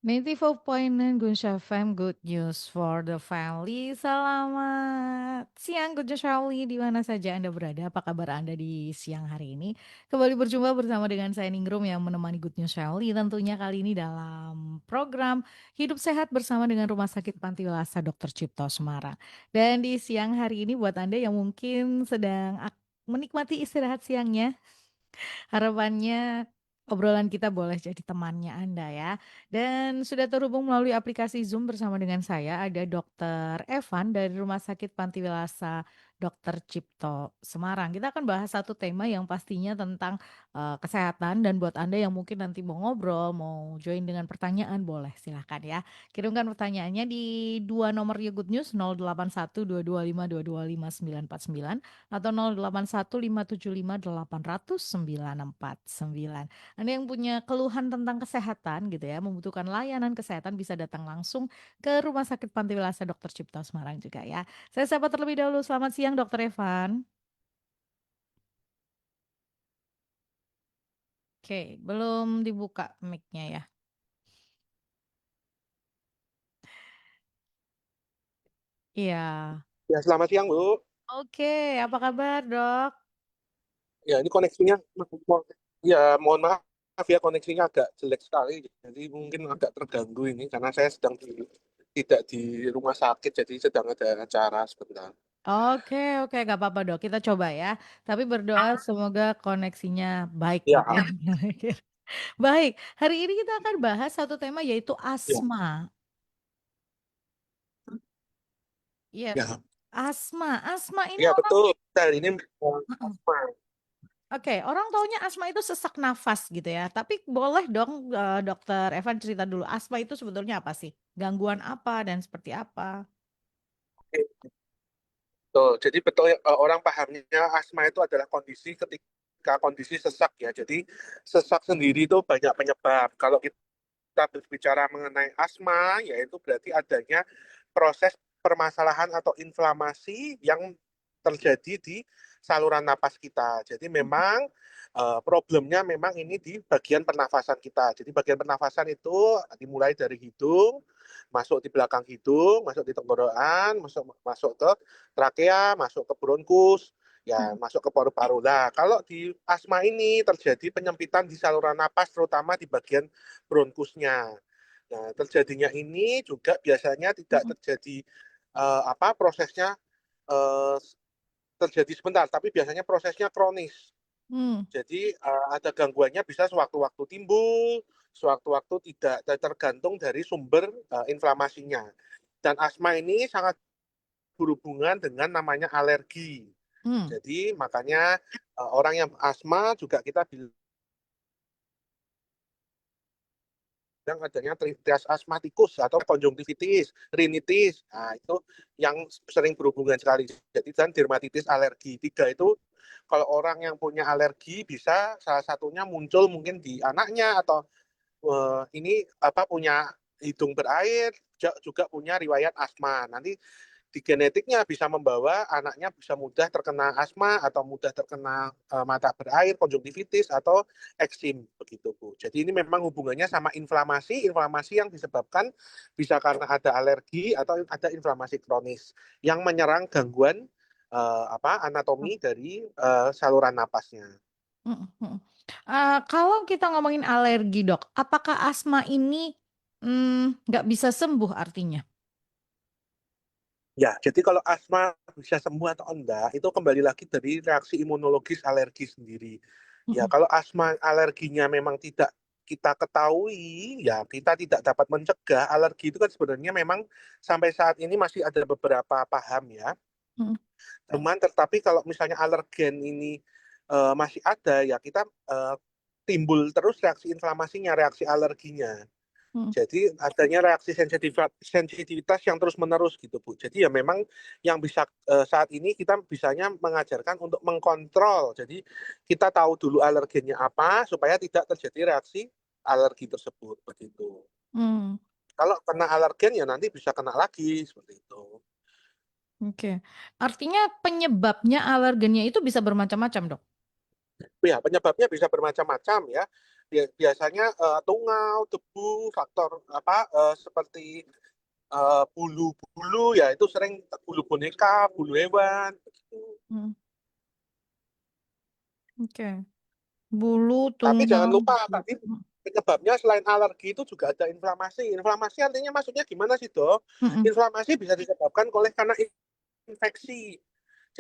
94.9 Guncha FM, good news for the family. Selamat siang Guncha family, di mana saja Anda berada. Apa kabar Anda di siang hari ini? Kembali berjumpa bersama dengan saya Ningrum yang menemani Good News Family. Tentunya kali ini dalam program Hidup Sehat bersama dengan Rumah Sakit Panti Welasa Dr. Cipto Semarang. Dan di siang hari ini buat Anda yang mungkin sedang menikmati istirahat siangnya, harapannya obrolan kita boleh jadi temannya Anda ya. Dan sudah terhubung melalui aplikasi Zoom bersama dengan saya ada Dokter Evan dari Rumah Sakit Panti Welasa Dr. Cipto Semarang. Kita akan bahas satu tema yang pastinya tentang kesehatan, dan buat Anda yang mungkin nanti mau ngobrol, mau join dengan pertanyaan boleh silahkan ya. Kirimkan pertanyaannya di dua nomor ya Good News 081225225949 atau 081575800949. Anda yang punya keluhan tentang kesehatan gitu ya, membutuhkan layanan kesehatan bisa datang langsung ke Rumah Sakit Panti Welasa Dr. Cipto Semarang juga ya. Saya sapa terlebih dahulu. Selamat siang Dr. Evan. Oke, belum dibuka mic-nya ya. Iya. Ya, selamat siang, Bu. Oke, apa kabar, Dok? Ya, ini koneksinya, ya mohon maaf ya, koneksinya agak jelek sekali. Jadi mungkin agak terganggu ini, karena saya tidak di rumah sakit, jadi sedang ada acara sebentar. Oke, oke, gak apa-apa dok. Kita coba ya. Tapi berdoa semoga koneksinya baik Ya, gitu ya. Baik, hari ini kita akan bahas satu tema yaitu ya, asma. Iya, ya, asma. Asma ini ya orang, betul. Nah, ini Heeh. asma. Oke, orang taunya asma itu sesak nafas gitu ya. Tapi boleh dong dokter Evan cerita dulu, asma itu sebetulnya apa sih? Gangguan apa dan seperti apa? Betul. Jadi betul orang pahamnya asma itu adalah kondisi ketika kondisi sesak ya. Jadi sesak sendiri itu banyak penyebab. Kalau kita berbicara mengenai asma, yaitu berarti adanya proses permasalahan atau inflamasi yang terjadi di saluran napas kita. Jadi memang problemnya memang ini di bagian pernafasan kita. Jadi bagian pernafasan itu dimulai dari hidung, masuk di belakang hidung, masuk di tenggorokan, masuk masuk ke trakea, masuk ke bronkus, ya masuk ke paru-paru. Nah, kalau di asma ini terjadi penyempitan di saluran napas, terutama di bagian bronkusnya. Nah, terjadinya ini juga biasanya tidak terjadi prosesnya eh, terjadi sebentar, tapi biasanya prosesnya kronis. Hmm. Jadi ada gangguannya bisa sewaktu-waktu timbul, sewaktu-waktu tidak tergantung dari sumber inflamasinya. Dan asma ini sangat berhubungan dengan namanya alergi. Hmm. Jadi makanya orang yang asma juga kita bilang adanya trias asmatikus atau konjungtivitis, rinitis. Nah, itu yang sering berhubungan sekali. Jadi dan dermatitis alergi. Tiga itu kalau orang yang punya alergi bisa salah satunya muncul mungkin di anaknya atau ini punya hidung berair, juga punya riwayat asma. Nanti di genetiknya bisa membawa anaknya bisa mudah terkena asma atau mudah terkena mata berair, konjungtivitis atau eksim begitu Bu. Jadi ini memang hubungannya sama inflamasi yang disebabkan bisa karena ada alergi atau ada inflamasi kronis yang menyerang gangguan anatomi dari saluran napasnya. Mhm, mhm. Kalau kita ngomongin alergi Dok, apakah asma ini, nggak bisa sembuh artinya? Ya, jadi kalau asma bisa sembuh atau enggak, itu kembali lagi dari reaksi imunologis alergi sendiri. Ya, Mhm, kalau asma alerginya memang tidak kita ketahui, ya kita tidak dapat mencegah. Alergi itu kan sebenarnya memang sampai saat ini masih ada beberapa paham ya. mhm, Cuman tetapi kalau misalnya alergen ini masih ada, ya kita timbul terus reaksi inflamasinya, reaksi alerginya. mhm, Jadi adanya reaksi sensitivitas yang terus-menerus gitu, Bu. Jadi ya memang yang bisa saat ini kita bisanya mengajarkan untuk mengkontrol. Jadi kita tahu dulu alergennya apa supaya tidak terjadi reaksi alergi tersebut begitu. mmm, Kalau kena alergen ya nanti bisa kena lagi seperti itu. oke. Artinya penyebabnya alergennya itu bisa bermacam-macam Dok? Ya, penyebabnya bisa bermacam-macam ya. biasanya tungau, debu, faktor seperti bulu-bulu ya itu sering bulu boneka, bulu hewan. Hmm, oke. Bulu, Tapi jangan tungau. lupa tadi penyebabnya selain alergi itu juga ada inflamasi. Inflamasi artinya maksudnya gimana sih, Dok? Mm-mm, Inflamasi bisa disebabkan oleh karena infeksi.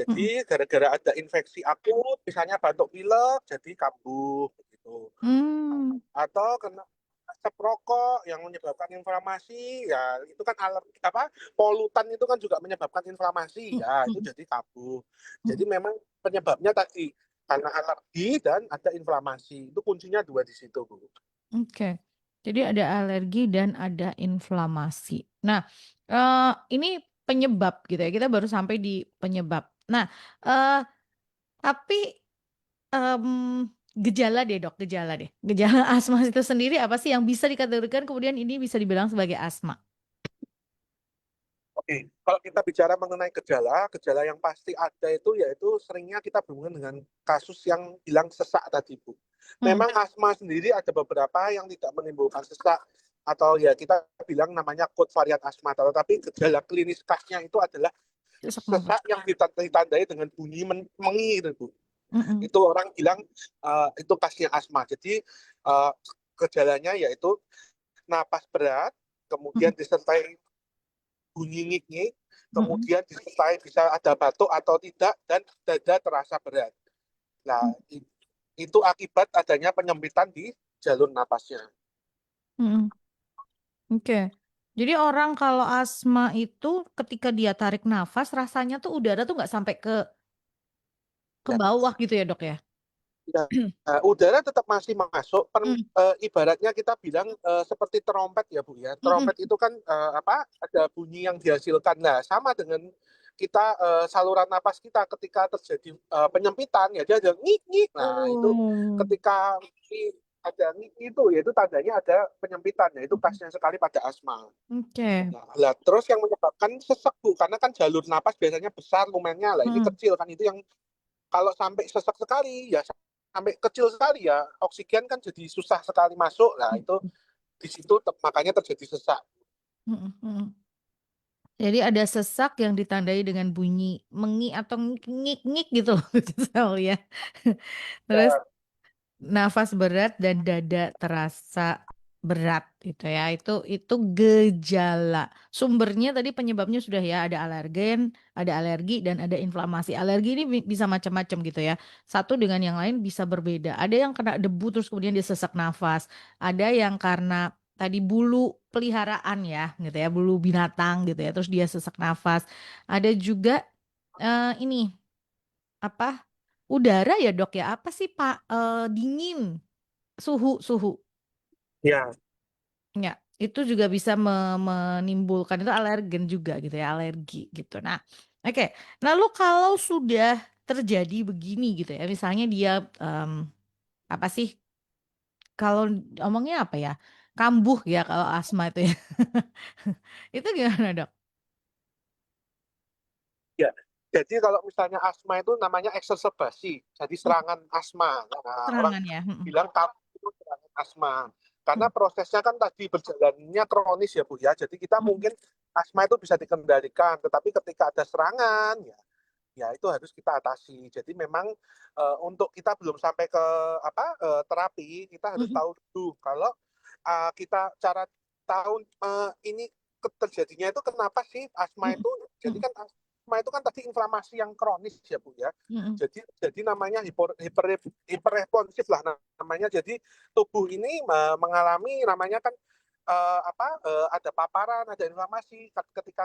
mm-mm. Jadi gara-gara ada infeksi akut, misalnya batuk pilek, jadi kambuh gitu. Hmm, Atau kena asap rokok yang menyebabkan inflamasi, ya itu kan alergi polutan itu kan juga menyebabkan inflamasi, ya itu mm-mm, jadi kambuh. Jadi mm-mm. memang penyebabnya tadi karena alergi dan ada inflamasi. Itu kuncinya dua di situ, Bu. Oke. Jadi ada alergi dan ada inflamasi. Nah, ini penyebab gitu ya. Kita baru sampai di penyebab. Nah, eh, tapi gejala deh dok, gejala deh. Gejala asma itu sendiri apa sih yang bisa dikategorikan kemudian ini bisa dibilang sebagai asma? Oke, kalau kita bicara mengenai gejala, gejala yang pasti ada itu yaitu seringnya kita berhubungan dengan kasus yang bilang sesak tadi, Bu. Hmm, Memang asma sendiri ada beberapa yang tidak menimbulkan sesak atau ya kita bilang namanya akut varian asma, tetapi gejala klinis khasnya itu adalah sesak nafas. sesak yang ditandai dengan bunyi mengi itu, Bu. Mm-mm, Itu orang bilang itu khasnya asma. Jadi gejalanya yaitu napas berat, kemudian mm-mm, disertai bunyi ngik-ngik, mm-mm, kemudian disertai bisa ada batuk atau tidak, dan dada terasa berat. Nah, itu akibat adanya penyempitan di jalur napasnya. mm-mm. Oke. Jadi orang kalau asma itu ketika dia tarik nafas rasanya tuh udara tuh nggak sampai ke Ya, bawah gitu ya dok ya? ya. Udara tetap masih masuk, Mm, ibaratnya kita bilang seperti trompet ya Bu ya. mm-mm. Trompet itu kan ada bunyi yang dihasilkan. Nah, sama dengan kita saluran napas kita ketika terjadi penyempitan ya dia ada ngik-ngik. Nah, itu Oh. ketika ada ngik itu yaitu tandanya ada penyempitan. Ya, itu khasnya sekali pada asma. Oke. Nah, lah, terus yang menyebabkan sesak Bu, karena kan jalur napas biasanya besar lumennya, lah ini Mm, kecil kan itu yang kalau sampai sesak sekali ya sampai kecil sekali ya oksigen kan jadi susah sekali masuk lah itu mm, di situ makanya terjadi sesak. mm, mm. Jadi ada sesak yang ditandai dengan bunyi mengi atau ngik-ngik gitu loh. Ya. Terus Ya, nafas berat dan dada terasa berat gitu ya. Itu gejala. Sumbernya tadi penyebabnya sudah ya ada alergen, ada alergi dan ada inflamasi. Alergi ini bisa macam-macam gitu ya. Satu dengan yang lain bisa berbeda. Ada yang kena debu terus kemudian dia sesak nafas. Ada yang karena tadi bulu peliharaan ya gitu ya, bulu binatang gitu ya. Terus dia sesak nafas. Ada juga ini apa? Udara ya dok ya. Apa sih Pak? Dingin. Suhu. ya, Ya, itu juga bisa menimbulkan itu alergen juga gitu ya, alergi gitu. Nah, oke. Lalu kalau sudah terjadi begini gitu ya, misalnya dia apa sih? Kalau omongnya apa ya? Kambuh ya kalau asma itu ya. Itu gimana, Dok? ya. Jadi kalau misalnya asma itu namanya eksersebasi, jadi Hmm, serangan asma. Nah, orang serangan ya. bilang kambuh itu serangan asma. Karena Hmm, prosesnya kan tadi berjalannya kronis ya Bu ya. Jadi kita hmm, mungkin asma itu bisa dikendalikan, tetapi ketika ada serangan ya itu harus kita atasi. Jadi memang untuk kita belum sampai ke terapi, kita harus hmm, tahu dulu kalau kita cara tahu ini terjadinya itu kenapa sih asma hmm, itu. Jadi hmm, kan asma itu kan tadi inflamasi yang kronis ya Bu ya. hmm, Jadi namanya hiperresponsif lah namanya. Jadi tubuh ini mengalami namanya kan ada paparan, ada inflamasi. Ketika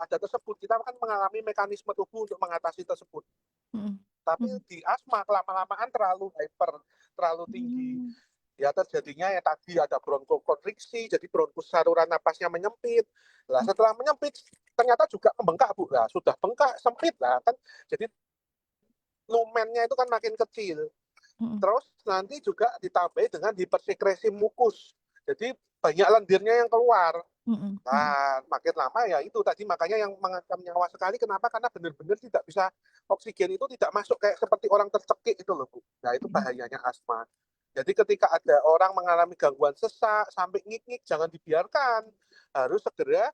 ada tersebut, kita akan mengalami mekanisme tubuh untuk mengatasi tersebut. hmm, Tapi hmm, di asma kelama-lamaan terlalu hyper, terlalu tinggi. hmm, Ya terjadinya ya tadi ada bronkokonstriksi, jadi bronkus saluran napasnya menyempit. Lah hmm, setelah menyempit ternyata juga membengkak Bu. Lah sudah bengkak sempit lah kan. Jadi lumennya itu kan makin kecil. hmm, Terus nanti juga ditambah dengan hipersekresi mukus. Jadi banyak lendirnya yang keluar. hmm, hmm, Nah, makin lama ya itu tadi makanya yang mengancam nyawa sekali. Kenapa? Karena benar-benar tidak bisa oksigen itu tidak masuk kayak seperti orang tercekik itu loh Bu. Nah itu hmm, bahayanya asma. Jadi ketika ada orang mengalami gangguan sesak sampai ngik-ngik, jangan dibiarkan, harus segera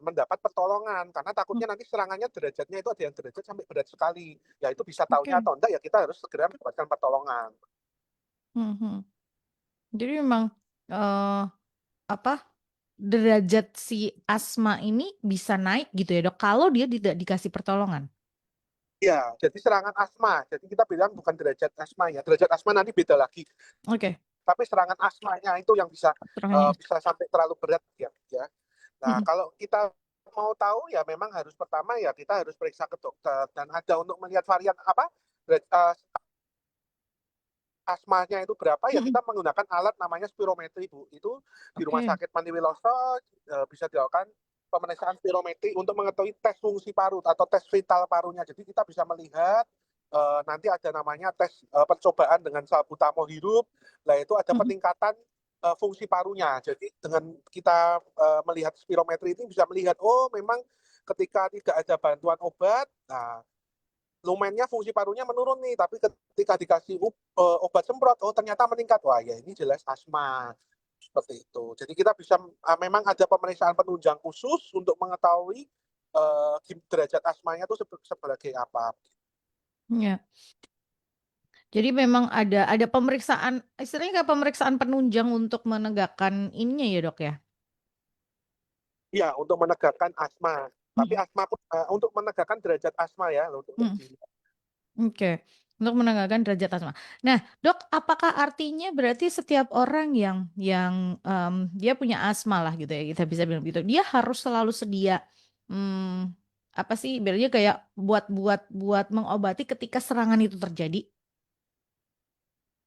mendapat pertolongan karena Mmm, takutnya nanti serangannya derajatnya itu ada yang derajat sampai berat sekali. Ya itu bisa taunya oke. atau enggak ya kita harus segera mendapatkan pertolongan. Mhm mhm. Jadi memang, eee, apa, derajat si asma ini bisa naik gitu ya, Dok, kalau dia tidak dikasih pertolongan? Iya, jadi serangan asma. Jadi kita bilang bukan derajat asma ya. Derajat asma nanti beda lagi. Oke, Tapi serangan asmanya itu yang bisa serangannya bisa sampai terlalu berat ya. Nah, mhm kalau kita mau tahu ya memang harus pertama ya kita harus periksa ke dokter dan ada untuk melihat varian apa asmanya itu berapa ya mhm, kita menggunakan alat namanya spirometri Bu. Itu di Rumah oke, Sakit Maniwiloso bisa dilakukan pemeriksaan spirometri untuk mengetahui tes fungsi paru atau tes vital parunya. Jadi kita bisa melihat nanti ada namanya tes percobaan dengan salbutamol hirup. Nah, itu ada mhm peningkatan fungsi parunya. Jadi dengan kita melihat spirometri ini bisa melihat oh memang ketika tidak ada bantuan obat, nah lumennya fungsi parunya menurun nih, tapi ketika dikasih obat semprot, oh ternyata meningkat. Wah ya ini jelas asma. Seperti itu. Jadi kita bisa memang ada pemeriksaan penunjang khusus untuk mengetahui derajat asmanya itu sebagai apa. iya. Jadi memang ada pemeriksaan istilahnya kayak pemeriksaan penunjang untuk menegakkan ininya ya, Dok, ya? Iya, untuk menegakkan asma. Tapi Mhm asma pun untuk menegakkan derajat asma ya, untuk mhm. dilihat. Oke, untuk menegakkan derajat asma. Nah, Dok, apakah artinya berarti setiap orang yang dia punya asma lah gitu ya, kita bisa bilang begitu, dia harus selalu sedia, mmm, apa sih, ibaratnya kayak buat mengobati ketika serangan itu terjadi?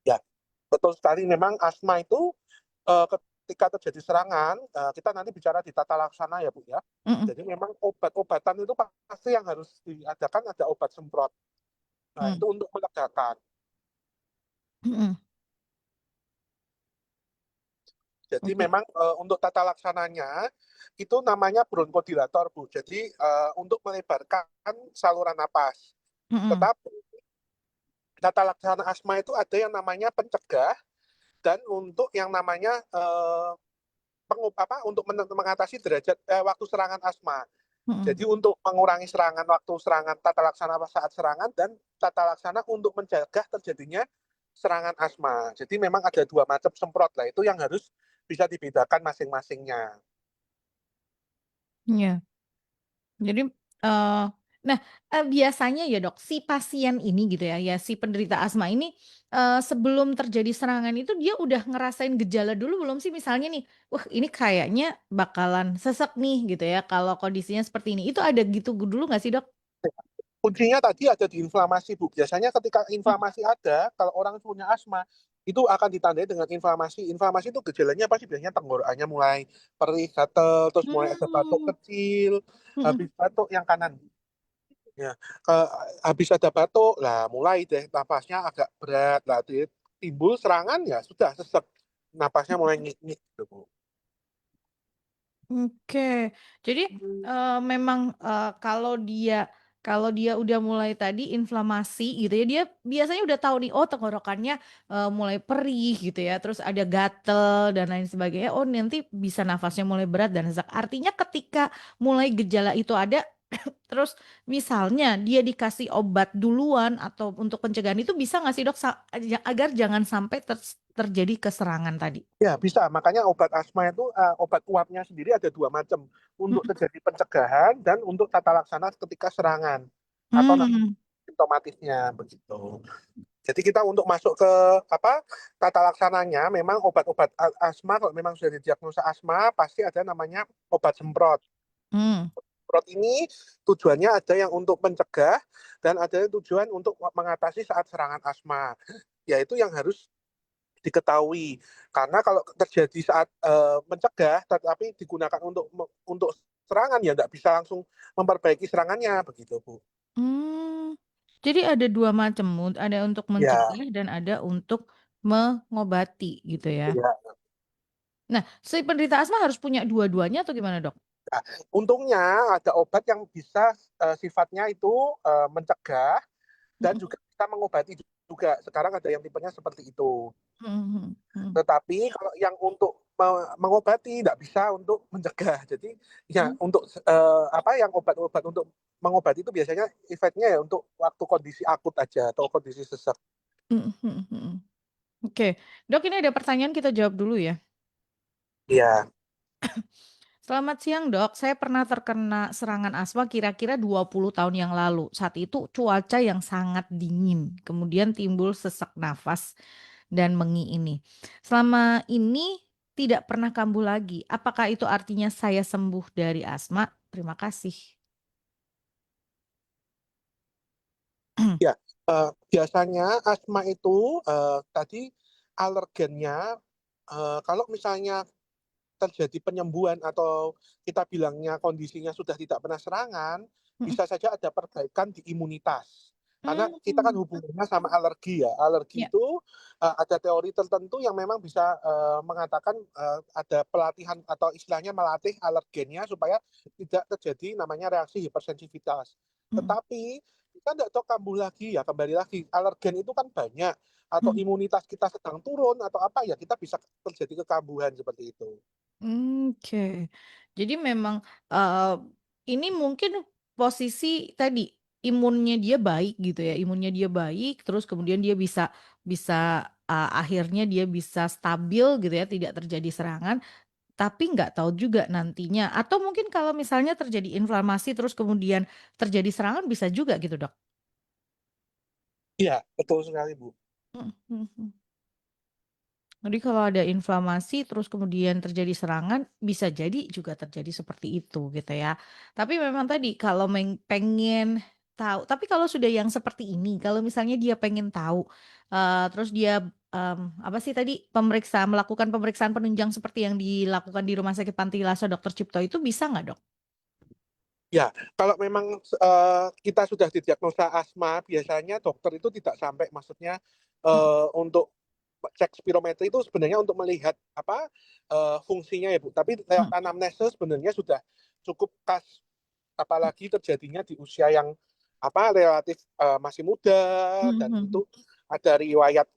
Ya, betul sekali. Memang asma itu ketika terjadi serangan, kita nanti bicara di tata laksana ya Bu ya. Mhm Jadi memang obat-obatan itu pasti yang harus diadakan ada obat semprot. Nah, mhm itu untuk melegakan. mhm. Jadi Oke, memang untuk tata laksananya itu namanya bronkodilator Bu. Jadi untuk melebarkan saluran napas. mhm Tetapi tata laksana asma itu ada yang namanya pencegah dan untuk yang namanya untuk mengatasi derajat waktu serangan asma. mhm. Jadi untuk mengurangi serangan waktu serangan tata laksana saat serangan dan tata laksana untuk mencegah terjadinya serangan asma. Jadi memang ada dua macam semprot lah itu yang harus bisa dibedakan masing-masingnya. Iya. Jadi, nah, biasanya ya, Dok, si pasien ini gitu ya, si penderita asma ini, sebelum terjadi serangan itu dia udah ngerasain gejala dulu belum sih? Misalnya nih, "Wah, ini kayaknya bakalan sesek nih," gitu ya, kalau kondisinya seperti ini. Itu ada gitu dulu nggak sih, Dok? Kuncinya tadi ada di inflamasi, Bu. Biasanya ketika Mmm, inflamasi ada, kalau orang punya asma, itu akan ditandai dengan inflamasi. Inflamasi itu gejalanya pasti biasanya tenggorokannya mulai perih, gatel, terus mulai ada batuk mmm, kecil, mhm. habis batuk yang kanan. Ya, habis ada batuk, lah mulai deh napasnya agak berat, lah timbul serangan ya sudah sesek, napasnya mulai ngik-ngik gitu, Bu. Oke. Jadi, memang, kalau dia udah mulai tadi inflamasi gitu ya, dia biasanya udah tahu nih, oh tenggorokannya, mulai perih gitu ya, terus ada gatel dan lain sebagainya, oh nanti bisa nafasnya mulai berat dan sesak. Artinya ketika mulai gejala itu ada, terus misalnya dia dikasih obat duluan atau untuk pencegahan itu bisa nggak sih, Dok, agar jangan sampai terjadi keserangan tadi? Ya bisa, makanya obat asma itu obat uapnya sendiri ada dua macam, untuk Mhm. terjadi pencegahan dan untuk tata laksana ketika serangan atau nanti Mmm, simptomatisnya begitu. Jadi kita untuk masuk ke apa tata laksananya, memang obat-obat asma kalau memang sudah didiagnosa asma pasti ada namanya obat semprot. mmm. Semprot ini tujuannya ada yang untuk mencegah dan ada yang tujuan untuk mengatasi saat serangan asma. Yaitu yang harus diketahui. Karena kalau terjadi saat mencegah tetapi digunakan untuk serangan ya nggak bisa langsung memperbaiki serangannya begitu Bu. Mmm, jadi ada 2 macam, ada untuk Ya, mencegah dan ada untuk mengobati gitu ya. ya. Nah, si penderita asma harus punya dua-duanya atau gimana, Dok? Nah, untungnya ada obat yang bisa sifatnya itu mencegah dan Mhm juga bisa mengobati juga. Sekarang ada yang tipenya seperti itu. Mhm, mhm. Tetapi kalau yang untuk mengobati tidak bisa untuk mencegah. Jadi ya Mmm, untuk apa yang obat-obat untuk mengobati itu biasanya efeknya ya untuk waktu kondisi akut aja atau kondisi sesak. mhm, mhm, mhm. Oke, Dok, ini ada pertanyaan kita jawab dulu ya. Iya. Selamat siang, Dok. Saya pernah terkena serangan asma kira-kira 20 tahun yang lalu. Saat itu cuaca yang sangat dingin, kemudian timbul sesak nafas dan mengi ini. Selama ini tidak pernah kambuh lagi. Apakah itu artinya saya sembuh dari asma? Terima kasih. Ya, biasanya asma itu tadi alergennya kalau misalnya terjadi penyembuhan atau kita bilangnya kondisinya sudah tidak pernah serangan, Mhm, bisa saja ada perbaikan di imunitas. Karena kita kan mmm, hubungannya sama alergi ya. Alergi ya, itu ada teori tertentu yang memang bisa mengatakan ada pelatihan atau istilahnya melatih alergennya supaya tidak terjadi namanya reaksi hipersensitivitas. mhm, Tetapi kita tidak tahu kambuh lagi ya, kembali lagi. Alergen itu kan banyak atau mhm. imunitas kita sedang turun atau apa ya kita bisa terjadi kekambuhan seperti itu. Oke. Jadi memang, eee, ini mungkin posisi tadi, imunnya dia baik gitu ya, imunnya dia baik, terus kemudian dia bisa bisa, akhirnya dia bisa stabil gitu ya, tidak terjadi serangan, tapi nggak tahu juga nantinya atau mungkin kalau misalnya terjadi inflamasi terus kemudian terjadi serangan bisa juga gitu, Dok? Iya, betul sekali, Bu. Mhm, mhm, mhm. Jadi kalau ada inflamasi terus kemudian terjadi serangan, bisa jadi juga terjadi seperti itu gitu ya. Tapi memang tadi kalau pengen tahu tapi kalau sudah yang seperti ini, kalau misalnya dia pengen tahu, terus dia, apa sih tadi, melakukan pemeriksaan penunjang seperti yang dilakukan di Rumah Sakit Pantilaso Dokter Cipto itu bisa nggak, Dok? Ya, kalau memang kita sudah didiagnosa asma, biasanya dokter itu tidak sampai maksudnya Mhm, untuk cek spirometri itu sebenarnya untuk melihat apa fungsinya ya, Bu. Tapi lewat mhm, anamnesis sebenarnya sudah cukup pas apalagi terjadinya di usia yang apa relatif masih muda mhm, dan mhm, itu ada riwayat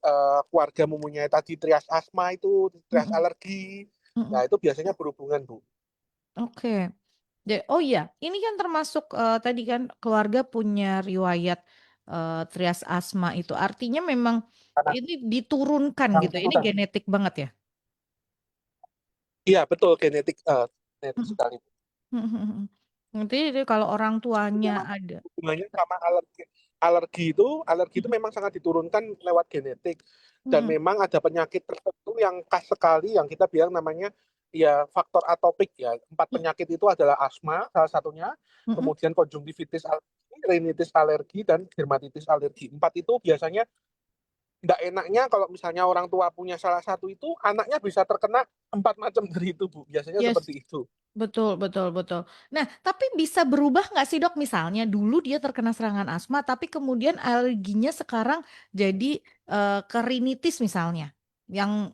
keluarga mempunyai tadi trias asma itu, trias mhm, alergi. mhm. Nah, itu biasanya berhubungan, Bu. Oke. Oh iya, ini kan termasuk, tadi kan keluarga punya riwayat, trias asma itu, artinya memang Karena ini diturunkan yang gitu, ini turunan. genetik banget ya? Iya, betul genetik genetik Mhm, sekali. mhm, mhm, mhm. Nanti jadi kalau orang tuanya Memang ada. hubungannya sama alergi. Alergi itu Mhm, memang sangat diturunkan lewat genetik dan mhm, memang ada penyakit tertentu yang khas sekali yang kita bilang namanya ya faktor atopik ya. Empat mhm, penyakit itu adalah asma salah satunya, mhm. kemudian konjungtivitis alergi, rinitis alergi dan dermatitis alergi. Empat itu biasanya tidak enaknya kalau misalnya orang tua punya salah satu itu anaknya bisa terkena empat macam dari itu, Bu. Biasanya Yes, seperti itu. betul, betul, betul. Nah, tapi bisa berubah nggak sih, Dok? Misalnya dulu dia terkena serangan asma, tapi kemudian alerginya sekarang jadi, ke rinitis misalnya, yang,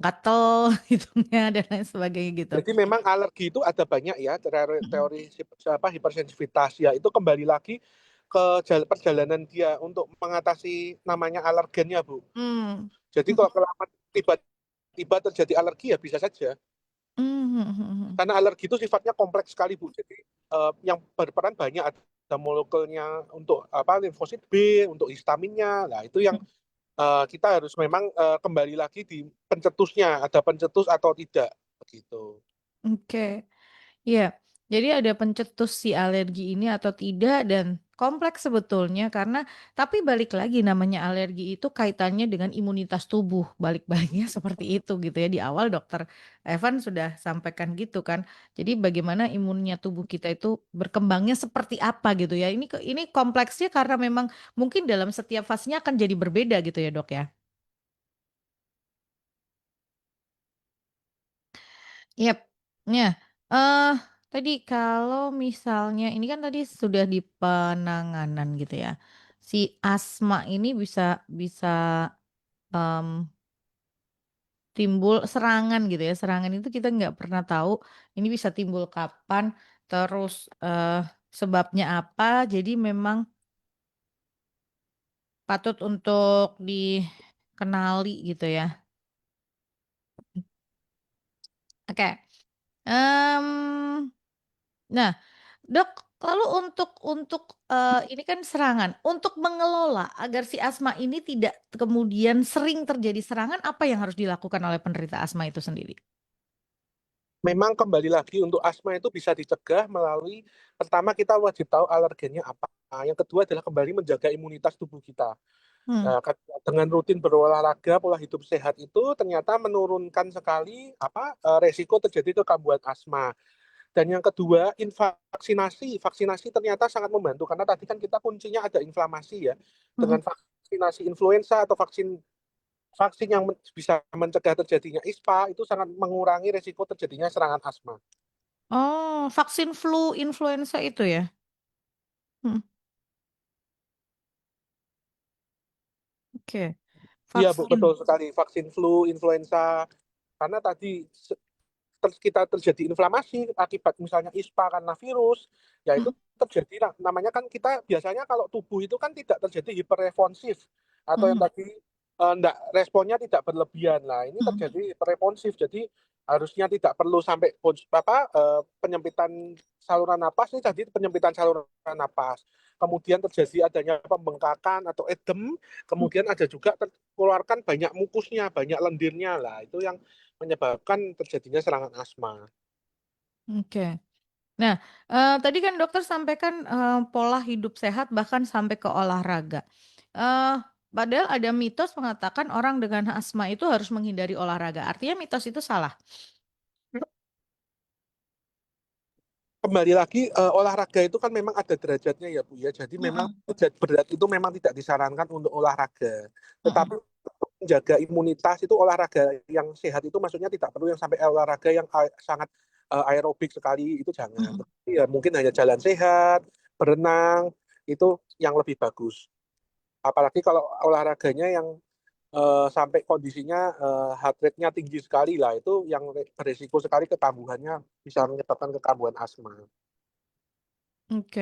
gatel hidungnya dan lain sebagainya gitu. Jadi memang alergi itu ada banyak ya teori, Mhm, teori apa hipersensitivitas ya itu kembali lagi ke perjalanan dia untuk mengatasi namanya alergennya Bu. mmm, Jadi mhm, kalau kelamaan tiba-tiba terjadi alergi ya bisa saja mhm, mhm, mhm, karena alergi itu sifatnya kompleks sekali Bu. Jadi yang berperan banyak ada molekulnya untuk apa limfosit B, untuk histaminnya. Nah itu yang mhm, kita harus memang kembali lagi di pencetusnya ada pencetus atau tidak begitu. oke. Iya, jadi ada pencetus si alergi ini atau tidak dan kompleks sebetulnya karena tapi balik lagi namanya alergi itu kaitannya dengan imunitas tubuh, balik-baliknya seperti itu gitu ya. Di awal dokter Evan sudah sampaikan gitu kan. Jadi bagaimana imunnya tubuh kita itu berkembangnya seperti apa gitu ya. Ini kompleksnya karena memang mungkin dalam setiap fasenya akan jadi berbeda gitu ya, Dok, ya. Yap. Nah, eee, tadi kalau misalnya ini kan tadi sudah di penanganan gitu ya. Si asma ini bisa bisa, mmm, timbul serangan gitu ya, serangan itu kita nggak pernah tahu ini bisa timbul kapan, terus, sebabnya apa, jadi memang patut untuk kenali gitu ya. Oke, mmm, nah Dok, lalu untuk ini kan serangan, untuk mengelola agar si asma ini tidak kemudian sering terjadi serangan, apa yang harus dilakukan oleh penderita asma itu sendiri? Memang kembali lagi untuk asma itu bisa dicegah melalui pertama kita wajib tahu alergennya apa. Yang kedua adalah kembali menjaga imunitas tubuh kita. Mmm, Nah, dengan rutin berolahraga, pola hidup sehat itu ternyata menurunkan sekali resiko terjadi kekambuhan asma. Dan yang kedua, vaksinasi. Vaksinasi ternyata sangat membantu karena tadi kan kita kuncinya ada inflamasi ya. mhm. Dengan vaksinasi influenza atau vaksin vaksin yang bisa mencegah terjadinya ISPA itu sangat mengurangi resiko terjadinya serangan asma. Oh, vaksin flu influenza itu ya? Mhm, oke. Iya, Bu, Vaksin, betul sekali. Vaksin flu, influenza. Karena tadi kita terjadi inflamasi akibat misalnya ISPA karena virus, ya itu mhm, terjadi namanya kan kita biasanya kalau tubuh itu kan tidak terjadi hiperresponsif atau yang mhm, tadi enggak responnya tidak berlebihan. Lah, ini mhm, terjadi hiperresponsif. Jadi harusnya tidak perlu sampai penyempitan saluran napas ini jadi penyempitan saluran napas. Kemudian terjadi adanya pembengkakan atau edem, mhm, kemudian ada juga keluarkan banyak mukusnya, banyak lendirnya lah. Itu yang menyebabkan terjadinya serangan asma. oke. Nah, tadi kan dokter sampaikan, pola hidup sehat bahkan sampai ke olahraga. Eee, Padahal ada mitos mengatakan orang dengan asma itu harus menghindari olahraga, artinya mitos itu salah? Kembali lagi, olahraga itu kan memang ada derajatnya ya Bu ya, jadi memang Mhm, derajat berat itu memang tidak disarankan untuk olahraga. Tetapi mhm, untuk menjaga imunitas itu olahraga yang sehat itu maksudnya tidak perlu yang sampai olahraga yang sangat, aerobik sekali, itu jangan. mhm. Tapi ya mungkin hanya jalan sehat, berenang, itu yang lebih bagus. Apalagi kalau olahraganya yang sampai kondisinya heart rate-nya tinggi sekali lah itu yang beresiko sekali kekambuhannya bisa menyebabkan kekambuhan asma. Oke.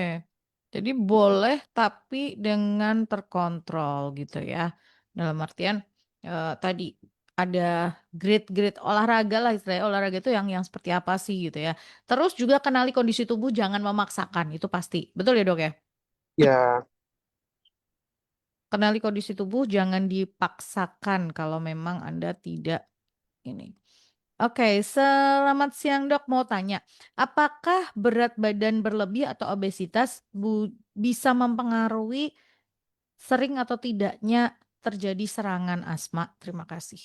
Jadi boleh tapi dengan terkontrol gitu ya. Dalam artian, tadi ada grade-grade olahraga lah istilahnya, olahraga itu yang seperti apa sih gitu ya. Terus juga kenali kondisi tubuh jangan memaksakan, itu pasti. Betul ya, Dok, ya? Ya, Kenali kondisi tubuh jangan dipaksakan kalau memang Anda tidak ini. Oke, selamat siang Dok, mau tanya, apakah berat badan berlebih atau obesitas bisa mempengaruhi sering atau tidaknya terjadi serangan asma? Terima kasih.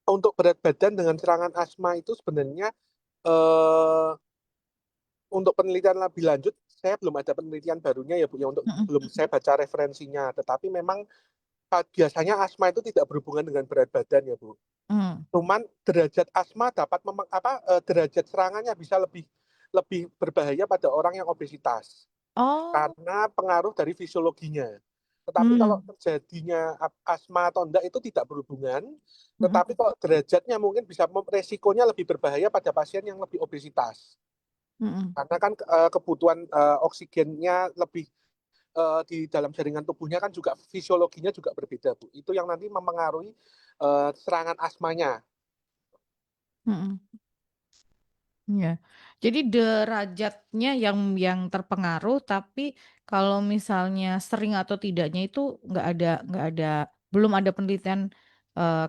untuk berat badan dengan serangan asma itu sebenarnya eh, untuk penelitian lebih lanjut saya belum ada penelitian barunya ya Bu ya untuk Mhm, belum saya baca referensinya. Tetapi memang biasanya asma itu tidak berhubungan dengan berat badan ya Bu. mmm. Cuman derajat asma dapat derajat serangannya bisa lebih lebih berbahaya pada orang yang obesitas. Oh, Karena pengaruh dari fisiologinya. Tetapi kalau mmm, terjadinya asma atau enggak itu tidak berhubungan, mhm, tetapi kalau derajatnya mungkin bisa resikonya lebih berbahaya pada pasien yang lebih obesitas. mhm, Karena kan kebutuhan oksigennya lebih di dalam jaringan tubuhnya kan juga fisiologinya juga berbeda, Bu. Itu yang nanti mempengaruhi serangan asmanya. mhm, iya. Jadi derajatnya yang terpengaruh, tapi kalau misalnya sering atau tidaknya itu nggak ada belum ada penelitian,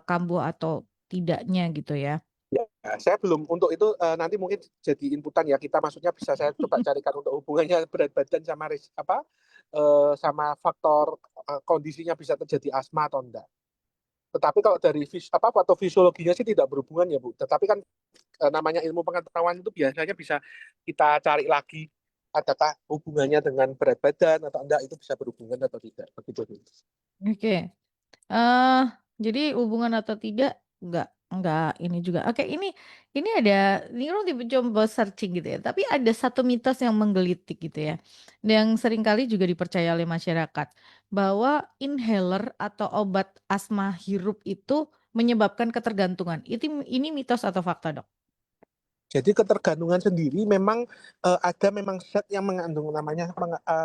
kambuh atau tidaknya gitu ya? Ya, saya belum untuk itu nanti mungkin jadi inputan ya kita maksudnya bisa saya coba carikan untuk hubungannya berat badan sama sama faktor kondisinya bisa terjadi asma atau enggak. Tetapi kalau dari patofisiologinya sih tidak berhubungan ya Bu. Tetapi kan namanya ilmu pengetahuan itu biasanya bisa kita cari lagi adakah hubungannya dengan berat badan atau enggak itu bisa berhubungan atau tidak begitu Bu. Oke. Eee, jadi hubungan atau tidak, enggak ini juga. Oke, ini ada ini kan tipe coba searching gitu ya, tapi ada satu mitos yang menggelitik gitu ya, yang seringkali juga dipercaya oleh masyarakat, bahwa inhaler atau obat asma hirup itu menyebabkan ketergantungan. Ini mitos atau fakta, Dok? Jadi ketergantungan sendiri memang ada memang zat yang mengandung namanya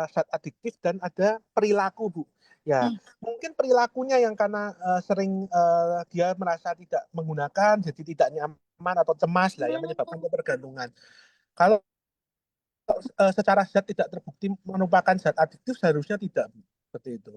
zat adiktif dan ada perilaku Bu Ya, Hmm. mungkin perilakunya yang karena sering dia merasa tidak menggunakan, jadi tidak nyaman atau cemas lah yang menyebabkan ketergantungan. Kalau secara zat tidak terbukti merupakan zat adiktif, seharusnya tidak, Bu. Seperti itu.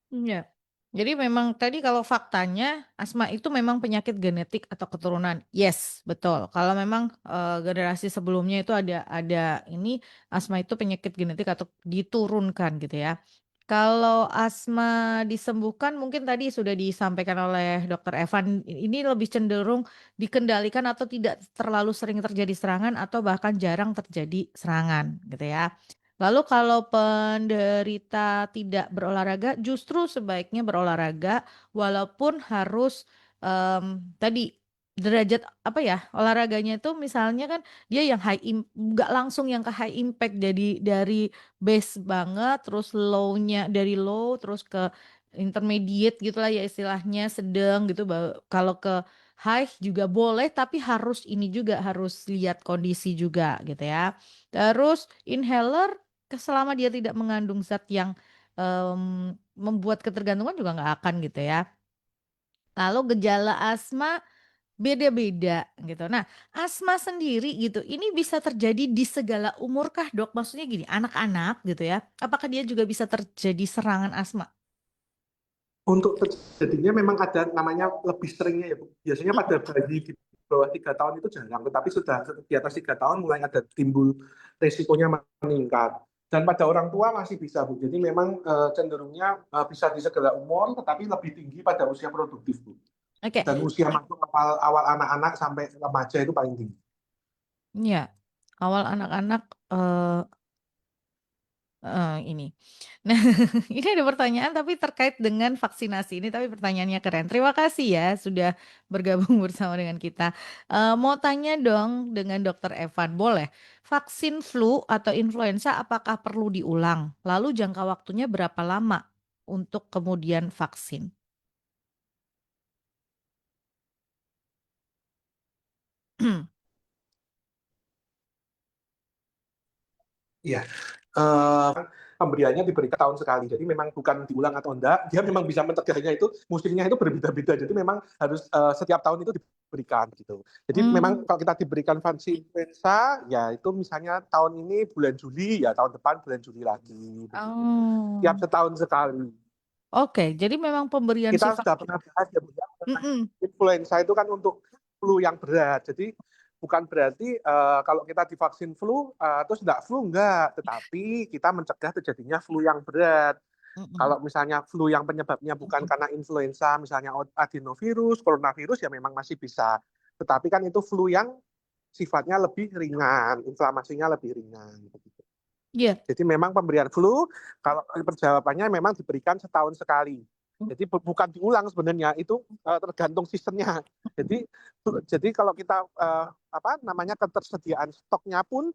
Iya. Jadi memang tadi kalau faktanya asma itu memang penyakit genetik atau keturunan. Yes, betul. Kalau memang generasi sebelumnya itu ada ini asma itu penyakit genetik atau diturunkan gitu ya. Kalau asma disembuhkan mungkin tadi sudah disampaikan oleh Dokter Evan, ini lebih cenderung dikendalikan atau tidak terlalu sering terjadi serangan atau bahkan jarang terjadi serangan gitu ya. Lalu kalau penderita tidak berolahraga, justru sebaiknya berolahraga walaupun harus, tadi derajat apa ya, olahraganya itu misalnya kan dia yang nggak langsung yang ke high impact jadi dari base banget terus low-nya dari low terus ke intermediate gitulah ya istilahnya, sedang gitu kalau ke high juga boleh tapi harus ini juga, harus lihat kondisi juga gitu ya. Terus inhaler selama dia tidak mengandung zat yang, membuat ketergantungan juga nggak akan gitu ya. Lalu gejala asma beda-beda gitu. Nah, asma sendiri gitu, ini bisa terjadi di segala umur kah, Dok? Maksudnya gini, anak-anak gitu ya, apakah dia juga bisa terjadi serangan asma? Untuk terjadinya memang ada namanya lebih seringnya ya, Bu. Biasanya pada bayi di bawah 3 tahun itu jarang, tetapi sudah di atas 3 tahun mulai ada timbul resikonya meningkat. Dan pada orang tua masih bisa, Bu. Jadi memang cenderungnya bisa di segala umur, tetapi lebih tinggi pada usia produktif, Bu. Oke, Dan usia masuk awal, awal anak-anak sampai remaja itu paling tinggi. iya. Awal anak-anak, ini. Nah, ini ada pertanyaan tapi terkait dengan vaksinasi ini, tapi pertanyaannya keren. Terima kasih ya sudah bergabung bersama dengan kita. Mau tanya dong dengan Dokter Evan, boleh? Vaksin flu atau influenza apakah perlu diulang? Lalu jangka waktunya berapa lama untuk kemudian vaksin? Iya, eh, pemberiannya diberikan tahun sekali. Jadi memang bukan diulang atau enggak, dia memang bisa mencegahnya itu musimnya itu berbeda-beda. Jadi memang harus setiap tahun itu diberikan gitu. Jadi memang Hmm. kalau kita diberikan vaksin influenza, ya itu misalnya tahun ini bulan Juli, ya tahun depan bulan Juli lagi begitu. Tiap Oh, setahun sekali. oke. Jadi memang pemberian Kita sifat. sudah pernah bahas ya, Bu, ya, mengenai Mm-mm. influenza itu kan untuk flu yang berat. Jadi bukan berarti kalau kita divaksin flu terus enggak flu enggak, tetapi kita mencegah terjadinya flu yang berat. Mm-mm. Kalau misalnya flu yang penyebabnya bukan karena influenza, misalnya adenovirus, coronavirus ya memang masih bisa. Tetapi kan itu flu yang sifatnya lebih ringan, inflamasinya lebih ringan. Iya. Jadi memang pemberian flu, kalau perjawabannya memang diberikan setahun sekali. Jadi bukan diulang sebenarnya, itu tergantung sistemnya. Jadi jadi kalau kita apa namanya ketersediaan stoknya pun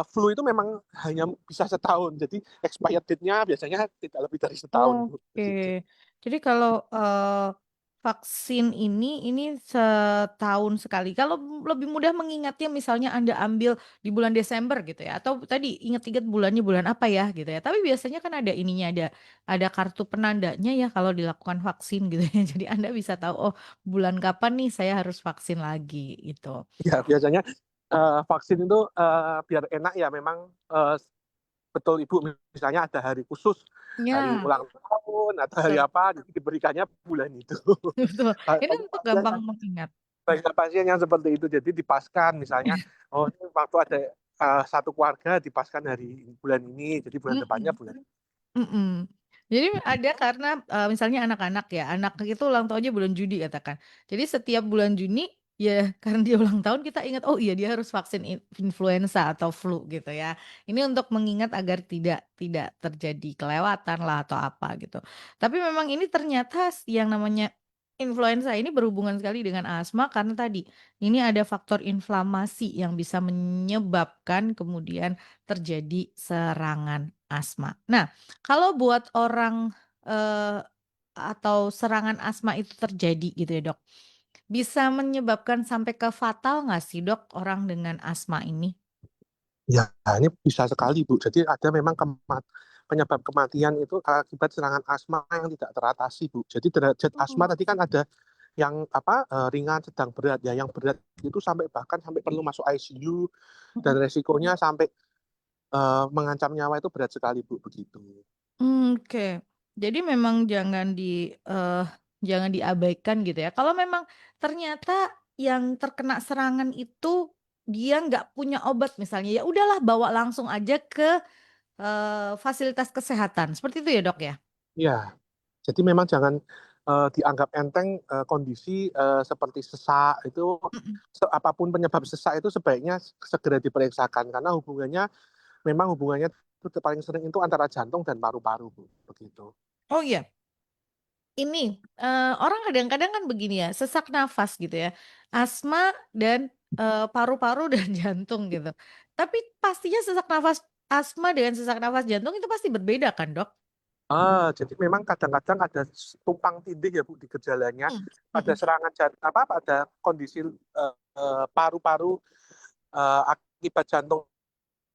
flu itu memang hanya bisa setahun. Jadi expired date-nya biasanya tidak lebih dari setahun. Oke. Begitu. Jadi kalau, vaksin ini setahun sekali. Kalau lebih mudah mengingatnya misalnya Anda ambil di bulan Desember gitu ya, atau tadi ingat-ingat bulannya bulan apa ya gitu ya. Tapi biasanya kan ada ininya, ada kartu penandanya ya kalau dilakukan vaksin gitu ya. Jadi Anda bisa tahu, oh bulan kapan nih saya harus vaksin lagi gitu. Ya biasanya vaksin itu biar enak ya memang betul Ibu, misalnya ada hari khusus, hari Ya, ulang tahun atau hari betul. apa, jadi diberikannya bulan itu. Betul. Ini Banyak untuk pasien, gampang mengingat. banyak pasien yang seperti itu, jadi dipaskan, misalnya, oh ini waktu ada satu keluarga dipaskan hari bulan ini, jadi bulan depannya Mhm. bulan. Mhm. Jadi ada karena, misalnya anak-anak ya, anak itu ulang tahunnya bulan Juni katakan. Jadi setiap bulan Juni, ya karena dia ulang tahun kita ingat, oh iya dia harus vaksin influenza atau flu gitu ya. Ini untuk mengingat agar tidak terjadi kelewatan lah atau apa gitu. Tapi memang ini ternyata yang namanya influenza ini berhubungan sekali dengan asma karena tadi, ini ada faktor inflamasi yang bisa menyebabkan kemudian terjadi serangan asma. Nah, kalau buat orang, atau serangan asma itu terjadi gitu ya, Dok, bisa menyebabkan sampai ke fatal nggak sih, Dok, orang dengan asma ini? Ya, ini bisa sekali Bu. Jadi ada memang penyebab kematian itu akibat serangan asma yang tidak teratasi, Bu. Jadi derajat asma Oh. tadi kan ada yang ringan, sedang, berat. Ya, yang berat itu bahkan sampai perlu masuk ICU dan resikonya sampai mengancam nyawa itu berat sekali, Bu, begitu. Oke. Jadi memang jangan diabaikan gitu ya. Kalau memang ternyata yang terkena serangan itu dia nggak punya obat misalnya, ya udahlah bawa langsung aja ke, fasilitas kesehatan, seperti itu ya, Dok, ya? Ya, jadi memang jangan dianggap enteng kondisi seperti sesak itu, Mhm. apapun penyebab sesak itu sebaiknya segera diperiksakan karena hubungannya itu paling sering itu antara jantung dan paru-paru, Bu, begitu. Oh iya, ini, orang kadang-kadang kan begini ya, sesak nafas gitu ya, asma dan, paru-paru dan jantung gitu. Tapi pastinya sesak nafas asma dengan sesak nafas jantung itu pasti berbeda kan, Dok? Jadi memang kadang-kadang ada tumpang tindih ya, Bu, di gejalanya. Mhm, Pada mhm, serangan pada kondisi paru-paru akibat jantung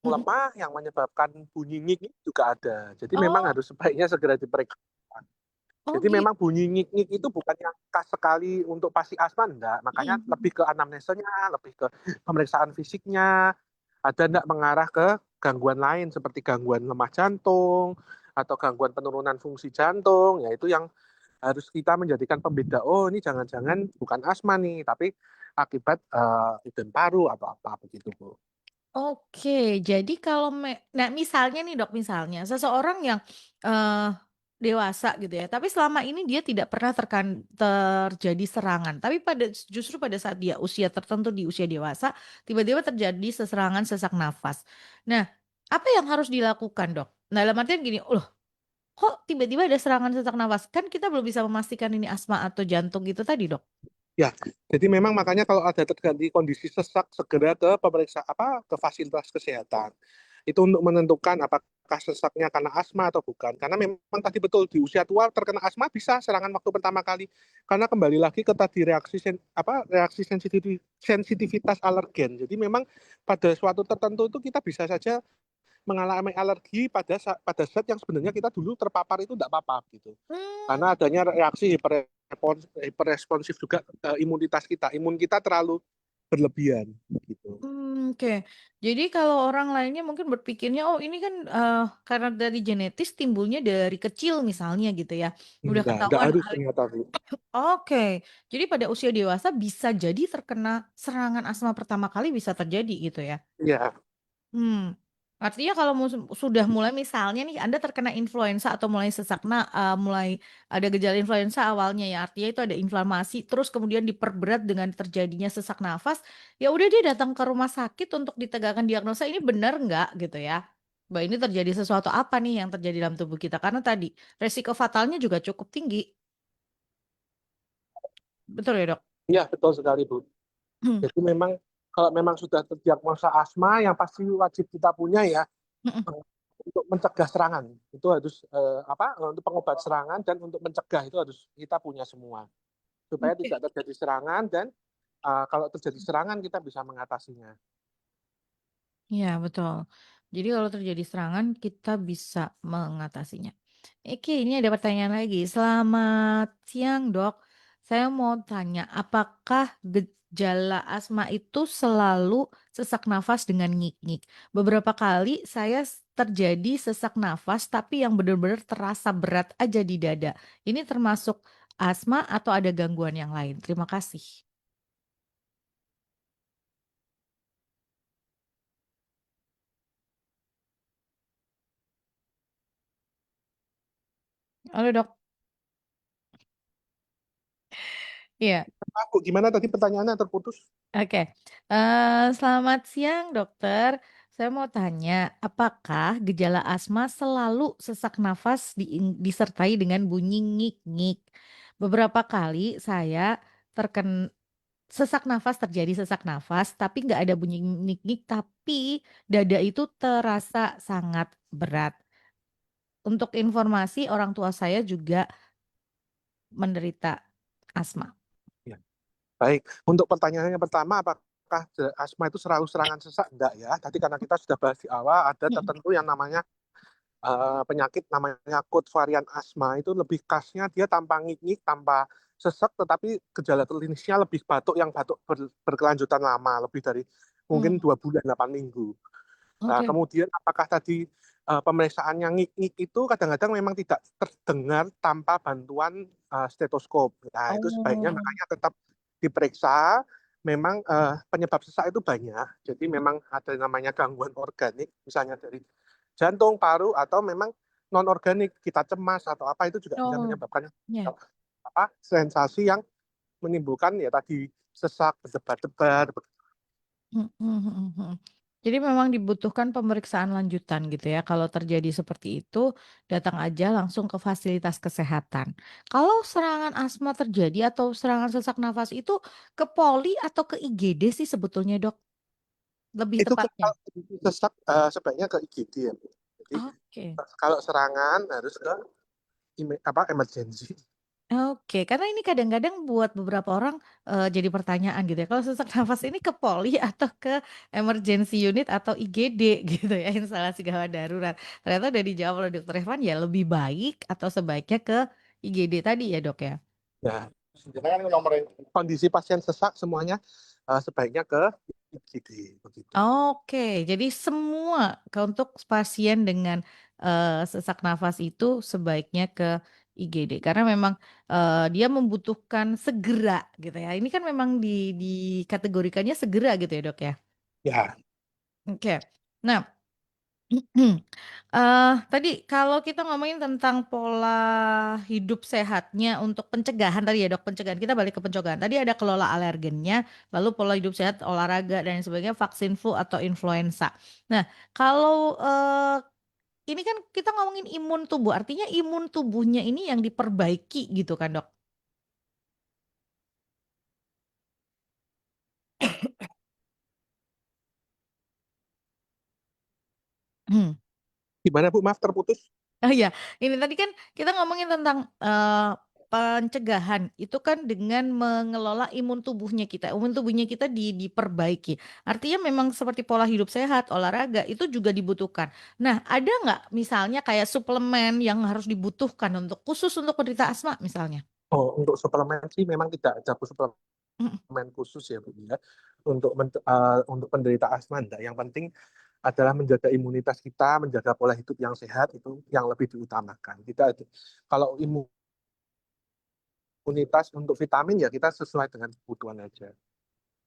mhm. lemah yang menyebabkan bunyi ngik juga ada. Jadi memang Oh harus sebaiknya segera diperiksa. oh Jadi memang gitu. bunyi ngik-ngik itu bukan yang khas sekali untuk pasti asma, enggak. Makanya Mhm, lebih mhm. ke anamnesanya, lebih ke pemeriksaan fisiknya, ada enggak mengarah ke gangguan lain seperti gangguan lemah jantung atau gangguan penurunan fungsi jantung, ya itu yang harus kita menjadikan pembeda. Oh, ini jangan-jangan bukan asma nih, tapi akibat iden paru atau apa begitu, Bu. Oke, jadi kalau nah misalnya nih Dok, misalnya seseorang yang, eee, dewasa gitu ya, tapi selama ini dia tidak pernah terjadi serangan, tapi justru pada saat dia usia tertentu di usia dewasa, tiba-tiba terjadi serangan sesak nafas. Nah, apa yang harus dilakukan, Dok? Nah, dalam artian gini, "Loh, kok tiba-tiba ada serangan sesak nafas?" Kan kita belum bisa memastikan ini asma atau jantung itu tadi, Dok. Ya, jadi memang makanya kalau ada terjadi kondisi sesak segera ke ke fasilitas kesehatan. Itu untuk menentukan apakah sesaknya karena asma atau bukan. Karena memang tadi betul di usia tua terkena asma bisa serangan waktu pertama kali. Karena kembali lagi ke tadi reaksi sensitivitas alergen. Jadi memang pada suatu tertentu itu kita bisa saja mengalami alergi pada zat yang sebenarnya kita dulu terpapar itu tidak apa-apa gitu. Mmm. Karena adanya reaksi hiperresponsif juga imunitas kita. Imun kita terlalu berlebihan gitu. Oke. Jadi kalau orang lainnya mungkin berpikirnya, "Oh ini kan, karena dari genetis timbulnya dari kecil," misalnya gitu ya, udah Enggak ketahuan harus hal ternyata, Bu. oke. Jadi pada usia dewasa bisa jadi terkena serangan asma pertama kali bisa terjadi gitu ya? Iya, Hmm, artinya kalau sudah mulai misalnya nih Anda terkena influenza atau mulai ada gejala influenza awalnya ya, artinya itu ada inflamasi, terus kemudian diperberat dengan terjadinya sesak nafas, ya udah dia datang ke rumah sakit untuk ditegakkan diagnosa ini benar nggak gitu ya. Bahwa ini terjadi sesuatu apa nih yang terjadi dalam tubuh kita, karena tadi resiko fatalnya juga cukup tinggi. Betul ya, Dok? iya betul sekali, Bu. Jadi memang kalau memang sudah terdiagnosa asma yang pasti wajib kita punya ya Mhm, eh, untuk mencegah serangan. Itu harus untuk pengobat serangan dan untuk mencegah itu harus kita punya semua supaya oke. tidak terjadi serangan dan kalau terjadi serangan kita bisa mengatasinya. Iya, betul. Jadi kalau terjadi serangan kita bisa mengatasinya. Oke, ini ada pertanyaan lagi. Selamat siang, Dok. Saya mau tanya, apakah gejala asma itu selalu sesak nafas dengan ngik-ngik? Beberapa kali saya terjadi sesak nafas tapi yang benar-benar terasa berat aja di dada. Ini termasuk asma atau ada gangguan yang lain? Terima kasih. Halo, Dok. Iya. Bu, gimana tadi pertanyaannya terputus? Oke, selamat siang dokter. Saya mau tanya, apakah gejala asma selalu sesak nafas disertai dengan bunyi ngik-ngik? Beberapa kali saya terken sesak nafas terjadi sesak nafas, tapi nggak ada bunyi ngik-ngik, tapi dada itu terasa sangat berat. Untuk informasi, orang tua saya juga menderita asma. Ya. Baik, untuk pertanyaannya pertama, apakah asma itu selalu serangan sesak? Enggak ya. Tadi karena kita sudah bahas di awal, ada Mhm, tertentu yang namanya penyakit namanya akut varian asma itu lebih khasnya dia tanpa ngik-ngik, tanpa sesek, tetapi gejala klinisnya lebih batuk yang batuk berkelanjutan lama, lebih dari mungkin Hmm, 2 bulan, 8 minggu. Nah, oke. kemudian apakah tadi pemeriksaan yang ngik-ngik itu kadang-kadang memang tidak terdengar tanpa bantuan stetoskop. Nah, itu sebaiknya Oh, makanya tetap diperiksa. Memang penyebab sesak itu banyak. Jadi memang ada namanya gangguan organik, misalnya dari jantung, paru, atau memang non organik, kita cemas atau apa itu juga bisa oh, menyebabkan ya. sensasi yang menimbulkan ya tadi sesak, berdebar-debar. Hmm, hmm, hmm, hmm. Jadi memang dibutuhkan pemeriksaan lanjutan gitu ya. Kalau terjadi seperti itu, datang aja langsung ke fasilitas kesehatan. Kalau serangan asma terjadi atau serangan sesak nafas itu ke poli atau ke IGD sih sebetulnya, Dok? Lebih Itu tepatnya. kalau sesak sebaiknya ke IGD ya. Jadi Oke. kalau serangan harus ke emergency. Oke, karena ini kadang-kadang buat beberapa orang jadi pertanyaan gitu ya. Kalau sesak nafas ini ke poli atau ke emergency unit atau IGD gitu ya, instalasi gawat darurat. Ternyata udah dijawab oleh Dokter Evan ya lebih baik atau sebaiknya ke IGD tadi ya, Dok ya. Ya, sebenarnya kan nomor kondisi pasien sesak semuanya sebaiknya ke IGD begitu. Oke, jadi semua untuk pasien dengan sesak nafas itu sebaiknya ke IGD karena memang dia membutuhkan segera gitu ya. Ini kan memang dikategorikannya segera gitu ya, Dok ya. Ya, Oke. Nah, tadi kalau kita ngomongin tentang pola hidup sehatnya untuk pencegahan tadi ya, Dok, pencegahan. Kita balik ke pencegahan. Tadi ada kelola alergennya, lalu pola hidup sehat, olahraga dan sebagainya, vaksin flu atau influenza. Nah, kalau ini kan kita ngomongin imun tubuh, artinya imun tubuhnya ini yang diperbaiki gitu kan, Dok? gimana Bu? Maaf terputus. Oh iya, ini tadi kan kita ngomongin tentang pencegahan itu kan dengan mengelola imun tubuhnya kita. Imun tubuhnya kita diperbaiki. Artinya memang seperti pola hidup sehat, olahraga itu juga dibutuhkan. Nah, ada nggak misalnya kayak suplemen yang harus dibutuhkan untuk khusus untuk penderita asma misalnya? Oh, untuk suplemen sih memang tidak ada Mm, suplemen khusus ya Bu ya. Untuk penderita asma enggak. Yang penting adalah menjaga imunitas kita, menjaga pola hidup yang sehat itu yang lebih diutamakan. Kalau imunitas untuk vitamin ya kita sesuai dengan kebutuhan aja.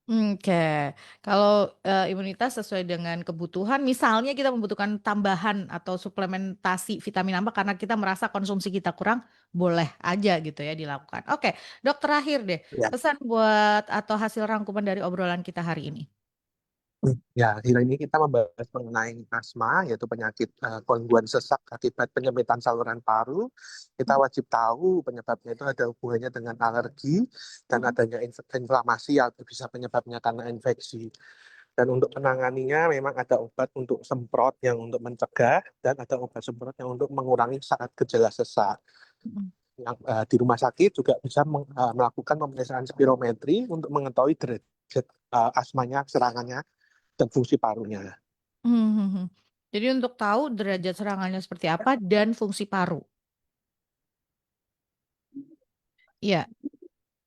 Oke, kalau imunitas sesuai dengan kebutuhan, misalnya kita membutuhkan tambahan atau suplementasi vitamin apa karena kita merasa konsumsi kita kurang, boleh aja gitu ya dilakukan. Oke, Dok terakhir deh, Ya. pesan buat atau hasil rangkuman dari obrolan kita hari ini. Ya, hari ini kita membahas mengenai asma, yaitu penyakit gangguan sesak akibat penyempitan saluran paru. Kita wajib tahu penyebabnya itu ada hubungannya dengan alergi dan Mm-mm. adanya inflamasi atau bisa penyebabnya karena infeksi. Dan untuk penanganinya memang ada obat untuk semprot yang untuk mencegah dan ada obat semprot yang untuk mengurangi saat gejala sesak. Mm-mm. Yang di rumah sakit juga bisa melakukan pemeriksaan spirometri untuk mengetahui derajat asmanya, serangannya, dan fungsi parunya. Mhm. Jadi untuk tahu derajat serangannya seperti apa dan fungsi paru. Iya.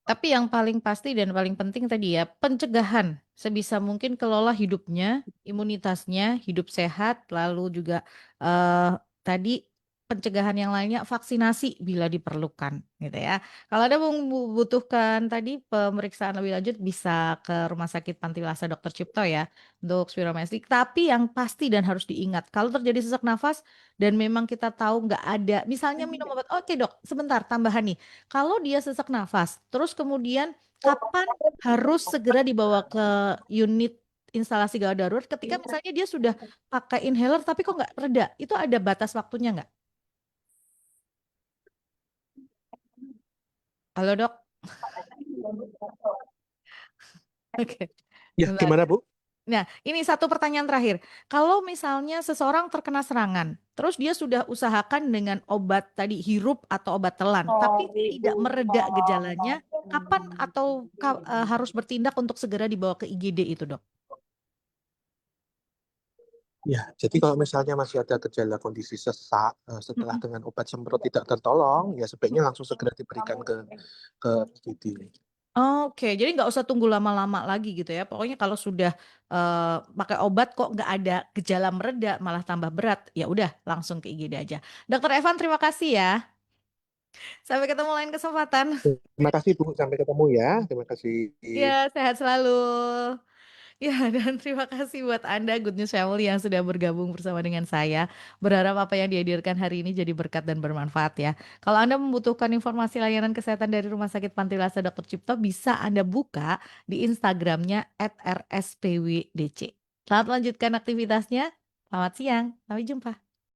Tapi yang paling pasti dan paling penting tadi ya, pencegahan. Sebisa mungkin kelola hidupnya, imunitasnya, hidup sehat, lalu juga eh, tadi pencegahan yang lainnya, vaksinasi bila diperlukan, gitu ya. Kalau ada membutuhkan tadi pemeriksaan lebih lanjut, bisa ke Rumah Sakit Pantiwasa Dr. Cipto ya, untuk spirometri. Tapi yang pasti dan harus diingat, kalau terjadi sesak nafas dan memang kita tahu nggak ada, misalnya minum obat, oke dok, sebentar tambahan nih. Kalau dia sesak nafas, terus kemudian kapan harus segera dibawa ke unit instalasi gawat darurat ketika misalnya dia sudah pakai inhaler tapi kok nggak reda, itu ada batas waktunya nggak? Halo dok, oke, Ya, nggak ada. gimana Bu? Nah, ini satu pertanyaan terakhir. Kalau misalnya seseorang terkena serangan, terus dia sudah usahakan dengan obat tadi hirup atau obat telan, tapi tidak mereda gejalanya, kapan atau harus bertindak untuk segera dibawa ke IGD itu, dok? Ya, jadi kalau misalnya masih ada gejala kondisi sesak, setelah Mhm. dengan obat semprot tidak tertolong, ya Mhm. sebaiknya langsung segera diberikan ke IGD. Oke, jadi nggak usah tunggu lama-lama lagi gitu ya. Pokoknya kalau sudah, pakai obat kok nggak ada gejala mereda, malah tambah berat, ya udah langsung ke IGD aja. Dokter Evan terima kasih ya. Sampai ketemu lain kesempatan. Terima kasih Bu, sampai ketemu ya. Terima kasih. Iya, sehat selalu. Ya, dan terima kasih buat Anda Good News Family yang sudah bergabung bersama dengan saya. Berharap apa yang dihadirkan hari ini jadi berkat dan bermanfaat ya. Kalau Anda membutuhkan informasi layanan kesehatan dari Rumah Sakit Pantilasa Dr. Cipto, bisa Anda buka di Instagramnya @rspwdc. Selamat lanjutkan aktivitasnya. Selamat siang, sampai jumpa.